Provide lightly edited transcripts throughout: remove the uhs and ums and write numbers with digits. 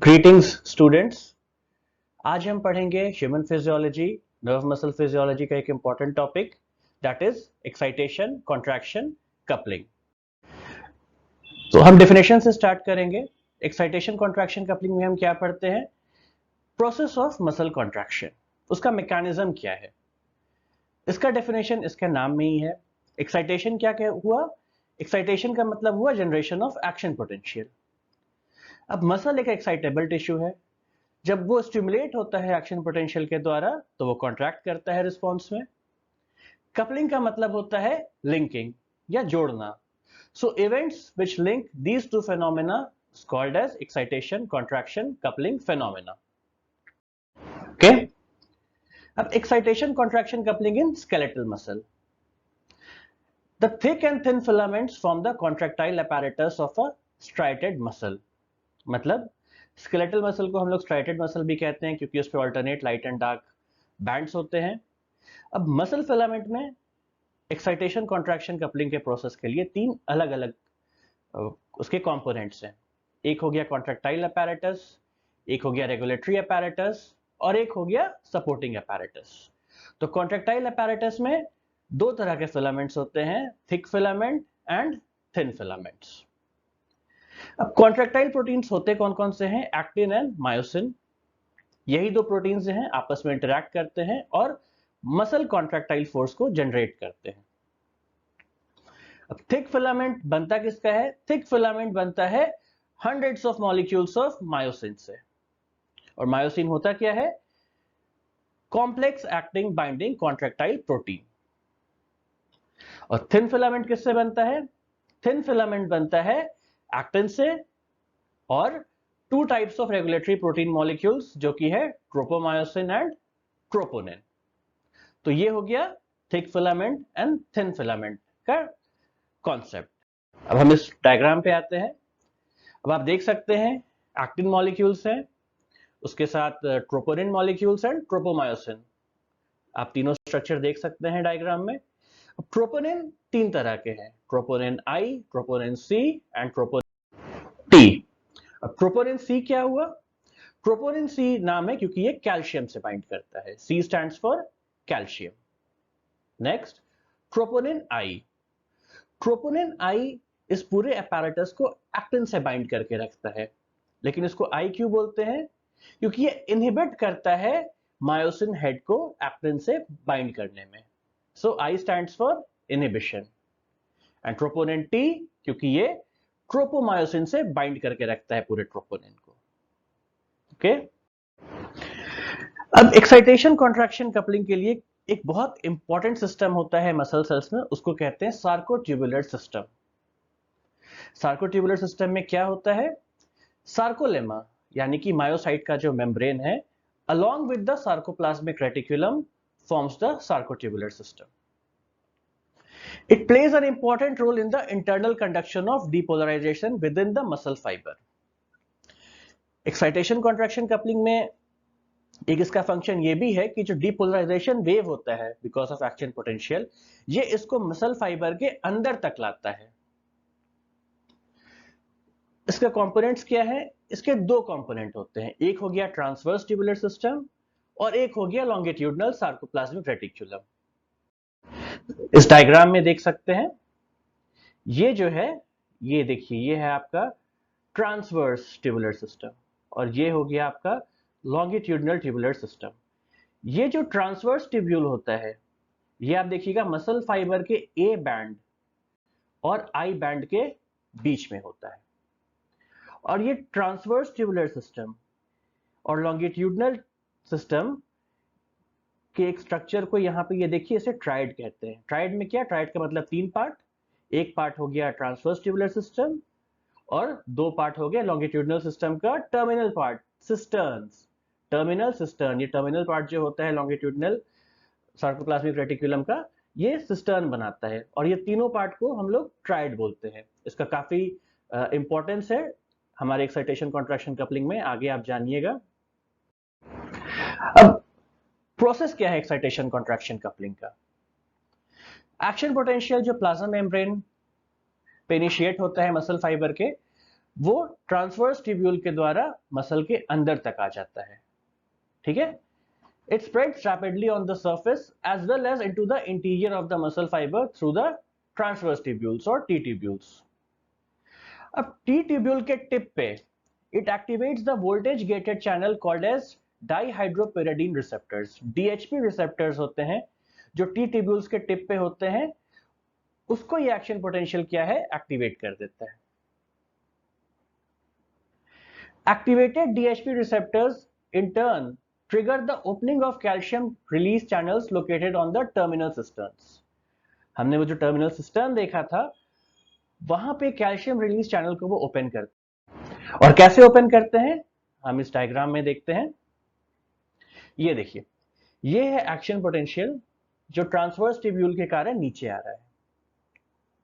Greetings students. आज हम पढ़ेंगे human physiology, nerve muscle physiology का एक important topic that is excitation, contraction, coupling. तो हम डेफिनेशन से स्टार्ट करेंगे। एक्साइटेशन, कॉन्ट्रैक्शन, कपलिंग में हम क्या पढ़ते हैं? प्रोसेस ऑफ मसल कॉन्ट्रैक्शन, उसका मैकेनिज्म क्या है, इसका डेफिनेशन इसके नाम में ही है। एक्साइटेशन क्या हुआ? एक्साइटेशन का मतलब हुआ जनरेशन ऑफ एक्शन पोटेंशियल। अब मसल एक एक्साइटेबल टिश्यू है, जब वो स्टिमुलेट होता है एक्शन पोटेंशियल के द्वारा तो वो कॉन्ट्रैक्ट करता है रिस्पॉन्स में। कपलिंग का मतलब होता है लिंकिंग या जोड़ना। So events which link these two phenomena is called as excitation, contraction, coupling phenomena. Okay, अब excitation, contraction, coupling in skeletal muscle. The thick and thin filaments form the contractile apparatus of a striated muscle. मतलब skeletal muscle को हम लोग striated muscle भी कहते हैं क्योंकि उस पर alternate light and dark bands होते हैं। अब मसल फिलामेंट में एक्साइटेशन, कॉन्ट्रैक्शन, कपलिंग के प्रोसेस के लिए तीन अलग अलग उसके कंपोनेंट्स हैं। एक हो गया कॉन्ट्रैक्टाइल apparatus, एक हो गया रेगुलेटरी apparatus और एक हो गया सपोर्टिंग apparatus। तो कॉन्ट्रैक्टाइल apparatus में दो तरह के फिलामेंट्स होते हैं, thick filament and thin filaments. अब कॉन्ट्रैक्टाइल प्रोटीन्स होते कौन कौन से हैं? Actin and myosin. यही दो प्रोटीन्स हैं, आपस में इंटरैक्ट करते हैं और मसल कॉन्ट्रैक्टाइल फोर्स को जनरेट करते हैं। अब थिक फिलामेंट बनता किसका है? थिक फिलामेंट बनता है hundreds of molecules of myosin से। और मायोसिन होता क्या है? Complex acting binding contractile protein. और थिन फिलामेंट किससे बनता है? थिन फिलामेंट बनता है एक्टिन से और two types of regulatory protein molecules जो कि है ट्रोपोमायोसिन एंड ट्रोपोनिन। तो ये हो गया thick filament and thin filament का कॉन्सेप्ट। अब हम इस डायग्राम पे आते हैं। अब आप देख सकते हैं एक्टिन मॉलिक्यूल्स हैं, उसके साथ ट्रोपोनिन मॉलिक्यूल्स एंड ट्रोपोमायोसिन। आप तीनों स्ट्रक्चर देख सकते हैं डायग्राम में। अब ट्रोपोनिन तीन तरह के हैं, troponin I, troponin C and troponin T. अब ट्रोपोनिन सी क्या हुआ? ट्रोपोनिन सी नाम है क्योंकि ये कैल्शियम से बाइंड करता है, C stands for calcium. Next, troponin I. Troponin I इस पूरे apparatus को एक्टिन से बाइंड करके रखता है, लेकिन इसको आई क्यों बोलते हैं? क्योंकि ये इनहिबिट करता है मायोसिन हेड को एक्टिन से बाइंड करने में। So I stands for inhibition. And troponin T क्योंकि ये ट्रोपोमायोसिन से बाइंड करके रखता है पूरे ट्रोपोनिन को। ओके, अब एक्साइटेशन, कॉन्ट्रैक्शन, कपलिंग के लिए एक बहुत इंपॉर्टेंट सिस्टम होता है मसल सेल्स में, उसको कहते हैं सार्कोट्यूबुलर सिस्टम। सार्कोट्यूबुलर सिस्टम में क्या होता है? सार्कोलेमा यानी कि मायोसाइट का जो मेम्ब्रेन है along with the sarcoplasmic reticulum forms the sarcotubular system. It plays an important role in the internal conduction of depolarization within the muscle fiber. Excitation, contraction, coupling में एक इसका फंक्शन ये भी है कि जो डीपोलराइजेशन वेव होता है बिकॉज ऑफ एक्शन पोटेंशियल, ये इसको मसल फाइबर के अंदर तक लाता है। इसके कंपोनेंट्स क्या है? इसके दो कंपोनेंट होते हैं, एक हो गया ट्रांसवर्स ट्यूबुलर सिस्टम और एक हो गया लॉन्गिट्यूडनल सार्कोप्लाज्मिक रेटिकुलम। इस डायग्राम में देख सकते हैं, ये जो है, ये देखिए, ये है आपका ट्रांसवर्स ट्यूबुलर सिस्टम और ये हो गया आपका लॉन्गिट्यूडनल ट्यूबुलर सिस्टम। ये जो ट्रांसवर्स ट्यूब्यूल होता है, ये आप देखिएगा मसल फाइबर के ए बैंड और आई बैंड के बीच में होता है। और ये ट्रांसवर्स ट्यूबुलर सिस्टम और लॉन्गिट्यूडनल सिस्टम के एक स्ट्रक्चर को यहाँ पे ये देखिए, इसे ट्राइड कहते हैं। ट्राइड में क्या? ट्राइड का मतलब तीन पार्ट, एक पार्ट हो गया ट्रांसवर्स ट्यूबुलर सिस्टम और दो पार्ट हो गया लॉन्गिट्यूडनल सिस्टम का टर्मिनल पार्ट, सिस्टर्न्स। टर्मिनल सिस्टर्न, ये टर्मिनल पार्ट जो होता है लॉन्गिट्यूडनल सार्कोप्लाज्मिक रेटिकुलम का, ये सिस्टर्न बनाता है और ये तीनों पार्ट को हम लोग ट्राइड बोलते हैं। इसका काफी इंपॉर्टेंस है हमारे एक्साइटेशन, कॉन्ट्रैक्शन, कपलिंग में, आगे आप जानिएगा। अब प्रोसेस क्या है एक्साइटेशन, कॉन्ट्रैक्शन, कपलिंग का? एक्शन पोटेंशियल जो प्लाज्मा मेम्ब्रेन पे इनिशिएट होता है मसल फाइबर के, वो ट्रांसवर्स ट्यूब्यूल के द्वारा मसल के अंदर तक आ जाता है। ठीक है, it spreads rapidly on the surface as well as into the interior of the muscle fiber through the transverse tubules or T tubules. अब T tubule के टिप पे it activates the voltage gated channel called as dihydropyridine receptors. DHP receptors होते हैं जो T tubules के tip पे होते हैं, उसको ये एक्शन पोटेंशियल क्या है, एक्टिवेट कर देता है। Activated DHP receptors in turn trigger the opening of calcium release channels located on the terminal cisterns. हमने वो जो टर्मिनल सिस्टर्न देखा था वहां पे कैल्शियम रिलीज चैनल को वो ओपन करते हैं। और कैसे ओपन करते हैं हम इस डायग्राम में देखते हैं। ये देखिए, ये है एक्शन पोटेंशियल जो ट्रांसवर्स ट्यूब्यूल के कारण नीचे आ रहा है।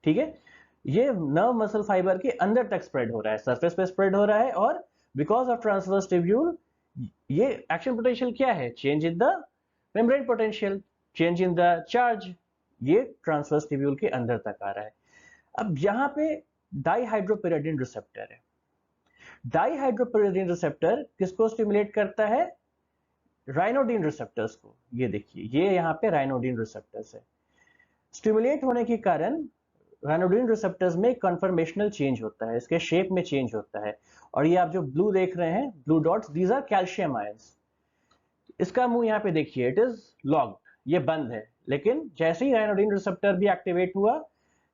ठीक है, ये नर्व मसल फाइबर के अंदर तक स्प्रेड हो रहा है, सरफेस पे स्प्रेड हो रहा है, और बिकॉज ऑफ ट्रांसवर्स ट्यूब्यूल ये एक्शन पोटेंशियल क्या है, change in the membrane potential, change in the charge, ये ट्रांसवर्स ट्यूब्यूल के अंदर तक आ रहा है। अब यहां पे डाइहाइड्रोपिरिडिन रिसेप्टर है। डाइहाइड्रोपिरिडिन रिसेप्टर किसको स्टिमुलेट करता है, राइनोडिन रिसेप्टर्स को। ये देखिए, ये यहां पे राइनोडिन रिसेप्टर्स है। स्टिमुलेट होने के कारण राइनोडिन रिसेप्टर्स में कन्फर्मेशनल चेंज होता है, इसके शेप में चेंज होता है। और ये आप जो ब्लू देख रहे हैं, blue dots, these are calcium ions. इसका मुंह यहाँ पे देखिए, इट इज लॉक्ड, ये बंद है। लेकिन जैसे ही राइनोडिन रिसेप्टर भी एक्टिवेट हुआ,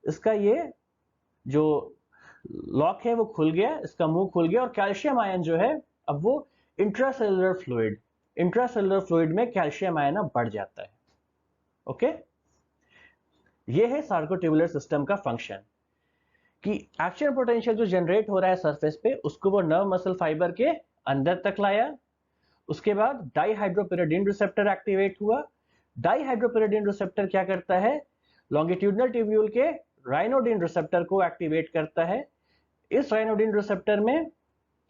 इसका ये जो लॉक है वो खुल गया, इसका मुंह खुल गया, और कैल्शियम आयन जो है अब वो इंट्रासेलुलर फ्लूइड में कैल्शियम आयन अब बढ़ जाता है। ओके, ये है सार्कोट्यूबुलर सिस्टम का फंक्शन कि एक्शन पोटेंशियल जो जनरेट हो रहा है सरफेस पे, उसको वो नर्व मसल फाइबर के अंदर तक लाया। उसके बाद डाइहाइड्रोपिरिडिन रिसेप्टर एक्टिवेट हुआ। डाइहाइड्रोपिरिडिन रिसेप्टर क्या करता है, लॉन्गिट्यूडनल ट्यूब्यूल के राइनोडिन रिसेप्टर को एक्टिवेट करता है। इस राइनोडिन रिसेप्टर में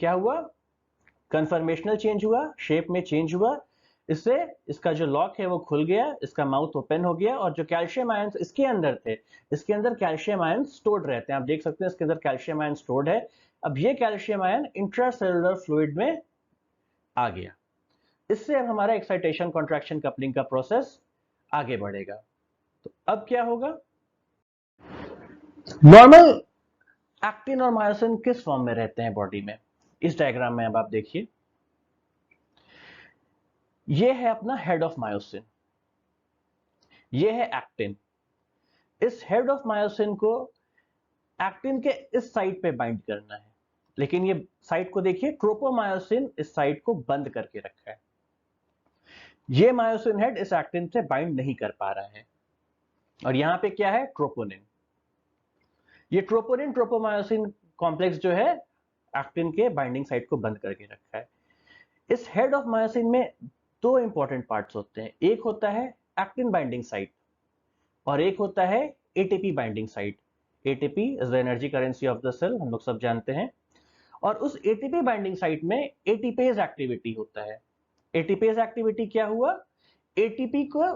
क्या हुआ, कन्फर्मेशनल चेंज हुआ, शेप में चेंज हुआ। इससे इसका जो लॉक है वो खुल गया, इसका माउथ ओपन हो गया, और जो कैल्शियम आयंस इसके अंदर थे, इसके अंदर कैल्शियम आयंस स्टोर्ड रहते हैं। आप देख सकते हैं इसके अंदर कैल्शियम आयन स्टोर्ड है। अब ये कैल्शियम आयन इंट्रासेलुलर फ्लूइड में आ गया। इससे अब हमारा एक्साइटेशन कॉन्ट्रैक्शन कपलिंग का प्रोसेस आगे बढ़ेगा। तो अब क्या होगा, नॉर्मल एक्टिन और मायोसिन किस फॉर्म में रहते हैं बॉडी में, इस डायग्राम में अब आप देखिए। ये है अपना हेड ऑफ मायोसिन, ये है एक्टिन। इस हेड ऑफ मायोसिन को एक्टिन के इस साइड पे बाइंड करना है, लेकिन ये साइड को देखिए, ट्रोपोमायोसिन इस साइड को बंद करके रखा है। ये मायोसिन हेड इस एक्टिन से बाइंड नहीं कर पा रहा है। और यहां पे क्या है, ट्रोपोनिन। ये ट्रोपोनिन ट्रोपोमायोसिन कॉम्प्लेक्स जो है एक्टिन के बाइंडिंग साइट को बंद करके रखा है। इस हेड ऑफ मायोसिन में दो इंपॉर्टेंट पार्ट्स होते हैं, एक होता है एक्टिन बाइंडिंग साइट और एक होता है ATP binding site. ATP is the energy currency of the cell, हम लोग सब जानते हैं। और उस एटीपी बाइंडिंग साइट में एटीपेज एक्टिविटी होता है। एटीपेज एक्टिविटी क्या हुआ, एटीपी को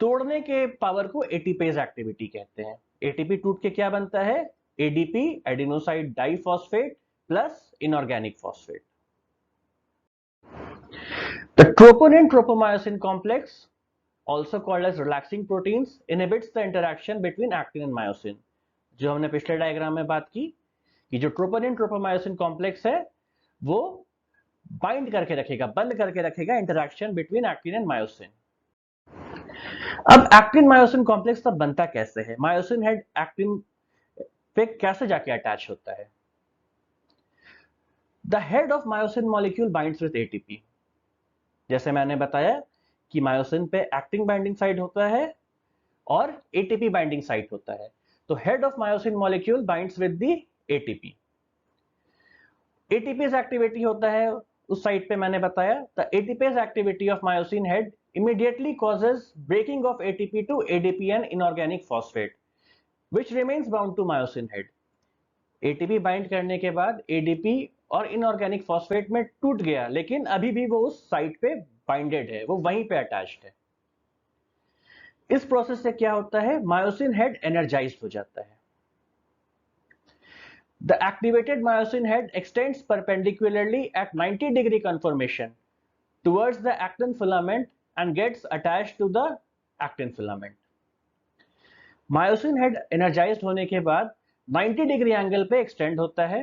तोड़ने के पावर को एटीपेज एक्टिविटी कहते हैं। एटीपी टूट के क्या बनता है, ADP, adenosine diphosphate plus inorganic phosphate. The troponin-tropomyosin complex, also called as relaxing proteins, inhibits the interaction between actin and myosin. जो हमने पिछले डायग्राम में बात की कि जो ट्रोपोनिन ट्रोपोमायोसिन कॉम्प्लेक्स है वो बाइंड करके रखेगा, बंद करके रखेगा interaction between actin and myosin. अब एक्टिन मायोसिन कॉम्प्लेक्स तब बनता कैसे है, मायोसिन हेड एक्टिन पे कैसे जाके अटैच होता है। The head of myosin molecule binds with ATP. जैसे मैंने बताया कि मायोसिन पे एक्टिन बाइंडिंग साइट होता है और एटीपी बाइंडिंग साइट होता है। तो head of myosin molecule binds with the ATP. ATPase activity होता है उस साइट पे, मैंने बताया। The ATPase activity of myosin head immediately causes breaking of ATP to ADP and inorganic phosphate which remains bound to myosin head. ATP bind करने के बाद ADP और इनऑर्गेनिक फॉस्फेट में टूट गया, लेकिन अभी भी वो उस साइट पे बाइंडेड है, वो वहीं पे अटैच्ड है। इस प्रोसेस से क्या होता है, मायोसिन हेड एनर्जाइज्ड हो जाता है। The activated myosin head extends perpendicularly at 90 degree conformation towards the actin filament and gets attached to the actin filament. Myosin head energised होने के बाद 90 डिग्री एंगल पे एक्सटेंड होता है,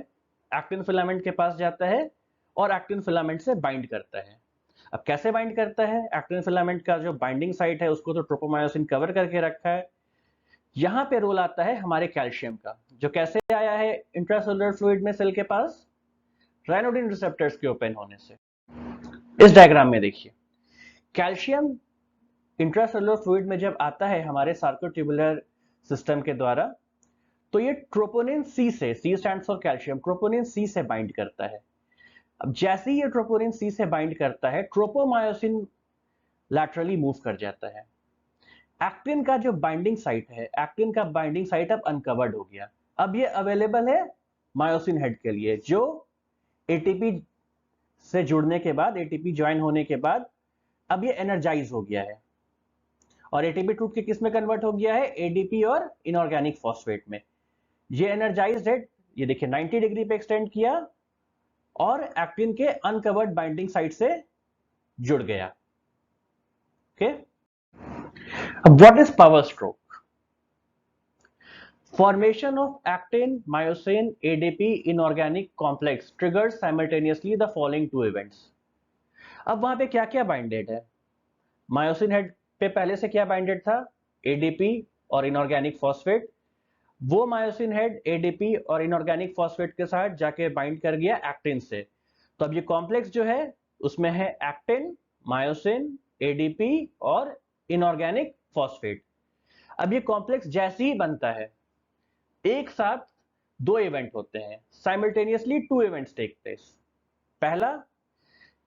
एक्टिन फिलामेंट के पास जाता है और एक्टिन फिलामेंट से बाइंड करता है। अब कैसे बाइंड करता है? एक्टिन फिलामेंट का जो बाइंडिंग साइट है उसको तो ट्रोपोमायोसिन कवर करके रखा है। यहां पे रोल आता है हमारे कैल्शियम का, जो कैसे आया है इंट्रासेलुलर फ्लूइड में सेल के पास? राइनोडिन रिसेप्टर्स के ओपन होने से। इस डायग्राम में देखिए, कैल्शियम इंट्रासेलुलर फ्लूइड में जब आता है हमारे सार्कोट्यूबुलर सिस्टम के द्वारा, तो ये ट्रोपोनिन सी से, C stands for calcium, troponin C से बाइंड करता है। अब जैसे ही ये ट्रोपोनिन सी से बाइंड करता है, ट्रोपोमायोसिन लैटरली मूव कर जाता है। एक्टिन का जो बाइंडिंग साइट है, एक्टिन का बाइंडिंग साइट अब अनकवर्ड हो गया। अब ये अवेलेबल है मायोसिन हेड के लिए, जो एटीपी से जुड़ने के बाद, एटीपी ज्वाइन होने के बाद अब ये एनर्जाइज हो गया है और एटीपी टूट के किस में कन्वर्ट हो गया है? एडीपी और इनऑर्गेनिक फॉस्फेट में। ये एनर्जाइज्ड है, ये देखिए 90 डिग्री पे एक्सटेंड किया और एक्टिन के अनकवर्ड बाइंडिंग साइट से जुड़ गया। ओके, अब what is power stroke? Formation of actin, myosin, ADP inorganic complex triggers simultaneously the following two events. अब वहां पे क्या क्या बाइंडेड है? मायोसिन हेड पे पहले से क्या बाइंडेड था? ADP और इनऑर्गेनिक फॉस्फेट। वो मायोसिन हेड ADP और इनऑर्गेनिक फॉस्फेट के साथ जाके बाइंड कर गया एक्टिन से। तो अब ये कॉम्प्लेक्स जो है उसमें है एक्टिन, मायोसिन, ADP और इनऑर्गेनिक फॉस्फेट। अब ये कॉम्प्लेक्स जैसे ही बनता है, एक साथ दो इवेंट होते हैं, simultaneously two events take place. पहला,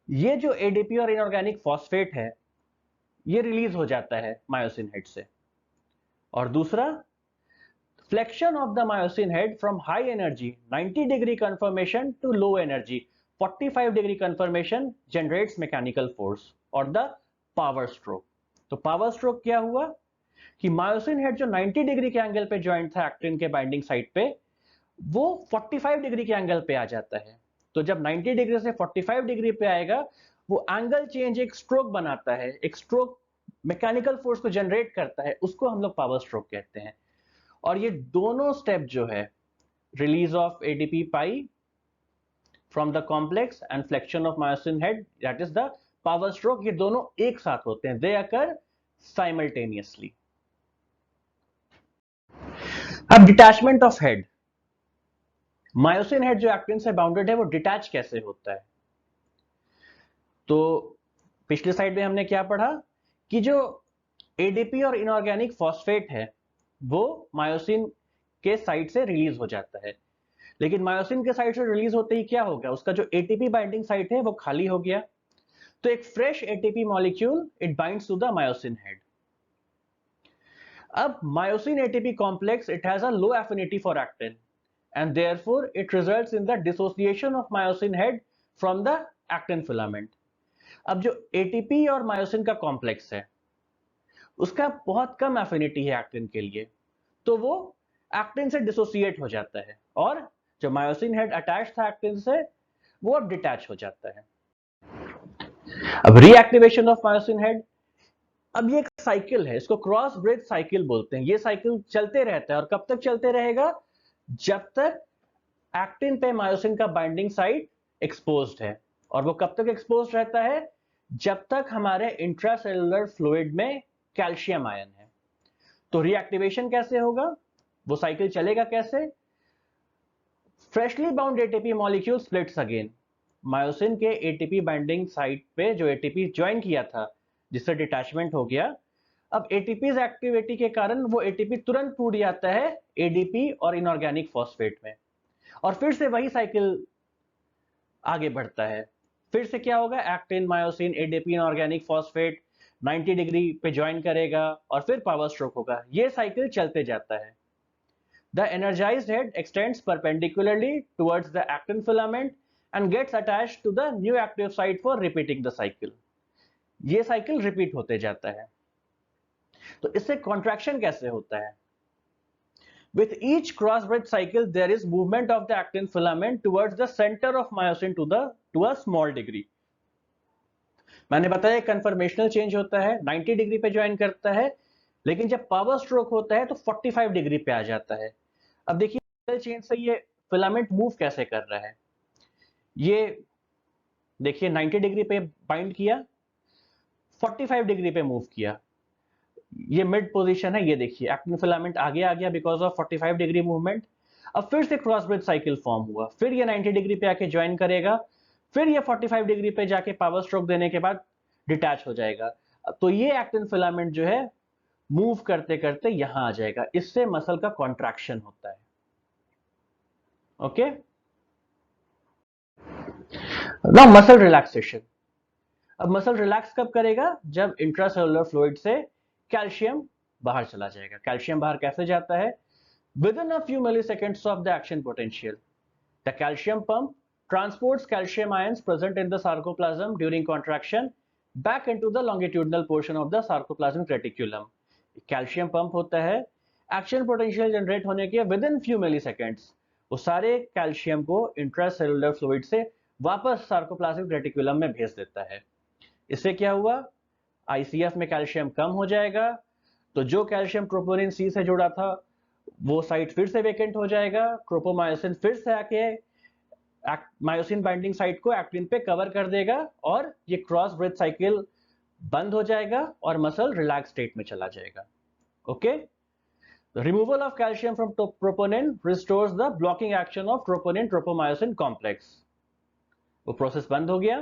ये जो एडीपी और इनऑर्गेनिक फॉस्फेट है ये रिलीज हो जाता है मायोसिन हेड से, और दूसरा, flexion of the myosin head from high energy 90 degree conformation to low energy 45 degree conformation generates mechanical force और द पावर स्ट्रोक। तो पावर स्ट्रोक क्या हुआ कि मायोसिन हेड जो 90 डिग्री के एंगल पे ज्वाइंट था एक्टिन के बाइंडिंग साइट पे, वो 45 डिग्री के एंगल पे आ जाता है। तो जब 90 डिग्री से 45 डिग्री पे आएगा, वो एंगल चेंज एक स्ट्रोक बनाता है, एक स्ट्रोक मैकेनिकल फोर्स को जनरेट करता है, उसको हम लोग पावर स्ट्रोक कहते हैं। और ये दोनों स्टेप जो है, release of ADP pi from the complex and flexion of myosin head, that is the power stroke, ये दोनों एक साथ होते हैं, दे अकर साइमल्टेनियसली। अब detachment of head, myosin head जो एक्टिन से बाउंडेड है वो डिटैच कैसे होता है? तो पिछले स्लाइड में हमने क्या पढ़ा कि जो एडीपी और इनऑर्गेनिक फॉस्फेट है वो मायोसिन के साइड से रिलीज हो जाता है, लेकिन मायोसिन के साइड से रिलीज होते ही क्या हो गया? उसका जो एटीपी बाइंडिंग साइट है वो खाली हो गया। तो एक fresh ATP molecule it binds to the myosin head. अब myosin ATP complex it has a low affinity for actin and therefore it results in the dissociation of myosin head from the actin filament. अब जो ATP और myosin का complex है उसका बहुत कम affinity है actin के लिए, तो वो एक्टिन से डिसोसिएट हो जाता है और जो मायोसिन हेड अटैच था एक्टिन से वो अब डिटैच हो जाता है। अब रीएक्टिवेशन ऑफ मायोसिन हेड, अब ये एक साइकिल है, इसको क्रॉस ब्रिज साइकिल बोलते हैं। ये साइकिल चलते रहता है और कब तक चलते रहेगा? जब तक एक्टिन पे मायोसिन का बाइंडिंग साइट एक्सपोज्ड है। और वो कब तक एक्सपोज्ड रहता है? जब तक हमारे इंट्रासेलुलर फ्लूइड में कैल्शियम आयन है। तो रीएक्टिवेशन कैसे होगा? वो साइकिल चलेगा कैसे? Freshly bound ATP molecule splits again. Myosin के एटीपी बाइंडिंग साइट पे जो एटीपी ज्वाइन किया था जिससे डिटैचमेंट हो गया, अब एटीपीज एक्टिविटी के कारण वो एटीपी तुरंत टूट जाता है एडीपी और इनऑर्गेनिक फॉस्फेट में, और फिर से वही साइकिल आगे बढ़ता है। फिर से क्या होगा? Actin, myosin, ADP, inorganic phosphate 90 degree पे ज्वाइन करेगा और फिर पावर स्ट्रोक होगा। ये साइकिल चलते जाता है। The energized head extends perpendicularly towards the actin filament and gets attached to the new active site for repeating the cycle. ये साइकिल रिपीट होते जाता है। तो इससे कॉन्ट्रैक्शन कैसे होता है? With each cross bridge cycle there is movement of the actin filament towards the center of myosin to a small degree. मैंने बताया कन्फर्मेशनल चेंज होता है 90 डिग्री पे ज्वाइन करता है, लेकिन जब पावर स्ट्रोक होता है तो 45 डिग्री पे आ जाता है. अब देखिए चेंज से ये फिलामेंट मूव कैसे कर रहा है. ये देखिए 90 डिग्री पे बाइंड किया, 45 डिग्री पे मूव किया, ये मिड पोजीशन है. ये देखिए एक्टिन फिलामेंट आगे आ गया बिकॉज ऑफ 45 डिग्री मूवमेंट. अब फिर से क्रॉस ब्रिज साइकिल फॉर्म हुआ, फिर ये 90 डिग्री पे आके ज्वाइन करेगा, फिर ये 45 डिग्री पे जाके पावर स्ट्रोक देने के बाद डिटैच हो जाएगा. तो ये एक्टिन फिलामेंट जो है मूव करते करते यहां आ जाएगा. इससे मसल का कॉन्ट्रैक्शन होता है. Okay, now muscle relaxation. अब मसल रिलैक्स कब करेगा? जब इंट्रासेलुलर फ्लूइड से कैल्शियम बाहर चला जाएगा. कैल्शियम बाहर कैसे जाता है? Within a few milliseconds of the action potential, the calcium pump transports calcium ions present in the sarcoplasm during contraction back into the longitudinal portion of the sarcoplasmic reticulum. Calcium pump होता है, action potential generate होने के with in few मिलीसेकेंड्स वो सारे calcium को intracellular fluid से वापस sarcoplasmic reticulum में भेज देता है. इससे क्या हुआ? आईसीएफ में कैल्शियम कम हो जाएगा, तो जो कैल्शियम ट्रोपोनिन सी से जुड़ा था वो साइट फिर से वेकेंट हो जाएगा. ट्रोपोमायोसिन फिर से आके मायोसिन बाइंडिंग साइट को एक्टिन पे कवर कर देगा और ये क्रॉस ब्रिज साइकिल बंद हो जाएगा और मसल रिलैक्स स्टेट में चला जाएगा. Okay, removal of calcium from troponin restores the blocking action of troponin tropomyosin complex. वो प्रोसेस बंद हो गया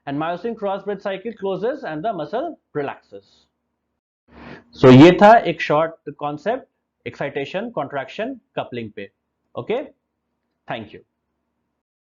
and myosin cross bridge cycle closes and the muscle relaxes. So ये था एक short concept excitation, contraction, coupling पे. Okay, thank you.